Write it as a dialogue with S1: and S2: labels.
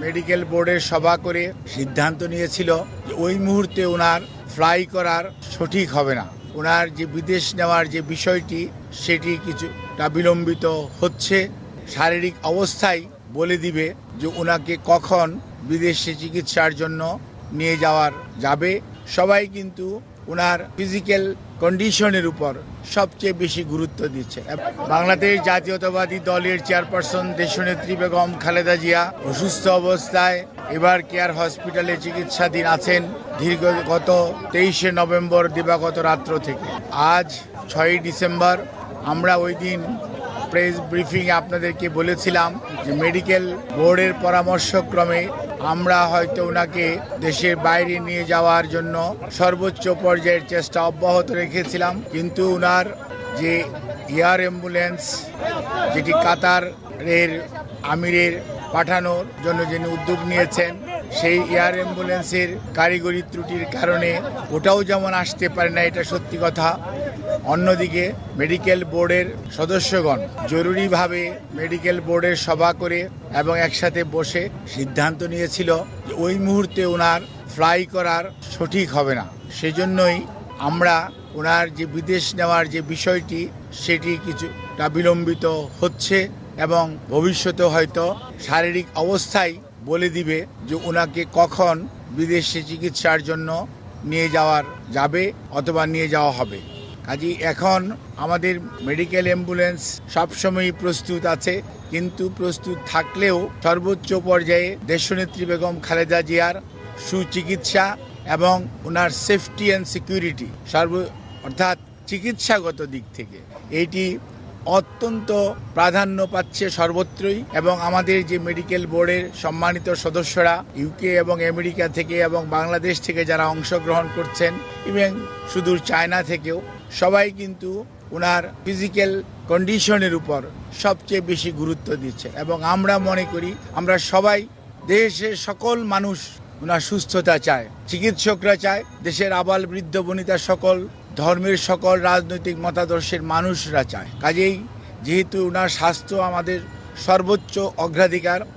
S1: Medical বোর্ডের সভা করে সিদ্ধান্ত নিয়েছিল যে ওই মুহূর্তে ওনার ফ্লাই করার সঠিক হবে না। ওনার যে বিদেশ নেওয়ার যে বিষয়টি সেটি কিছুটা বিলম্বিত হচ্ছে। শারীরিক অবস্থাই বলে দিবে যে ওনাকে কখন বিদেশে চিকিৎসার জন্য নিয়ে যাবে। সবাই কিন্তু ওনার ফিজিক্যাল কন্ডিশনের উপর সবচেয়ে বেশি গুরুত্ব দিচ্ছে। বাংলাদেশ জাতীয়তাবাদী দলের চেয়ারপারসন দেশনেত্রী বেগম খালেদা জিয়া অসুস্থ অবস্থায় এবার কেয়ার হসপিটালে চিকিৎসাধীন আছেন গত 23শে নভেম্বর দিবাগত রাত্র থেকে। আজ 6ই ডিসেম্বর আমরা ওই দিন প্রেস ব্রিফিংয়ে আপনাদেরকে বলেছিলাম যে মেডিকেল বোর্ডের পরামর্শক্রমে আমরা হয়তো ওনাকে দেশের বাইরে নিয়ে যাওয়ার জন্য সর্বোচ্চ পর্যায়ের চেষ্টা অব্যাহত রেখেছিলাম, কিন্তু ওনার যে এয়ার অ্যাম্বুলেন্স যেটি কাতারের আমিরের পাঠানোর জন্য যিনি উদ্যোগ নিয়েছেন, সেই এয়ার অ্যাম্বুলেন্সের কারিগরি ত্রুটির কারণে ওটাও যেমন আসতে পারে না, এটা সত্যি কথা। অন্যদিকে মেডিকেল বোর্ডের সদস্যগণ জরুরিভাবে মেডিকেল বোর্ডের সভা করে এবং একসাথে বসে সিদ্ধান্ত নিয়েছিল যে ওই মুহূর্তে ওনার ফ্লাই করার সঠিক হবে না। সেজন্যই আমরা ওনার যে বিদেশ নেওয়ার যে বিষয়টি সেটি কিছুটা বিলম্বিত হচ্ছে এবং ভবিষ্যতে হয়তো শারীরিক অবস্থাই বলে দিবে যে ওনাকে কখন বিদেশে চিকিৎসার জন্য নিয়ে যাবে অথবা নিয়ে যাওয়া হবে। কাজেই এখন আমাদের মেডিকেল অ্যাম্বুলেন্স সবসময়ই প্রস্তুত আছে, কিন্তু প্রস্তুত থাকলেও সর্বোচ্চ পর্যায়ে দেশনেত্রী বেগম খালেদা জিয়ার সুচিকিৎসা এবং ওনার সেফটি অ্যান্ড সিকিউরিটি অর্থাৎ চিকিৎসাগত দিক থেকে এইটি অত্যন্ত প্রাধান্য পাচ্ছে সর্বত্রই। এবং আমাদের যে মেডিকেল বোর্ডের সম্মানিত সদস্যরা ইউকে এবং আমেরিকা থেকে এবং বাংলাদেশ থেকে যারা অংশগ্রহণ করছেন এবং সুদূর চায়না থেকেও সবাই কিন্তু ওনার ফিজিক্যাল কন্ডিশনের উপর সবচেয়ে বেশি গুরুত্ব দিচ্ছে। এবং আমরা মনে করি আমরা সবাই, দেশের সকল মানুষ ওনার সুস্থতা চায়, চিকিৎসকরা চায়, দেশের আবাল বৃদ্ধ বনিতা সকল ধর্মের সকল রাজনৈতিক মতাদর্শের মানুষরা চায়। কাজেই যেহেতু ওনার স্বাস্থ্য আমাদের সর্বোচ্চ অগ্রাধিকার,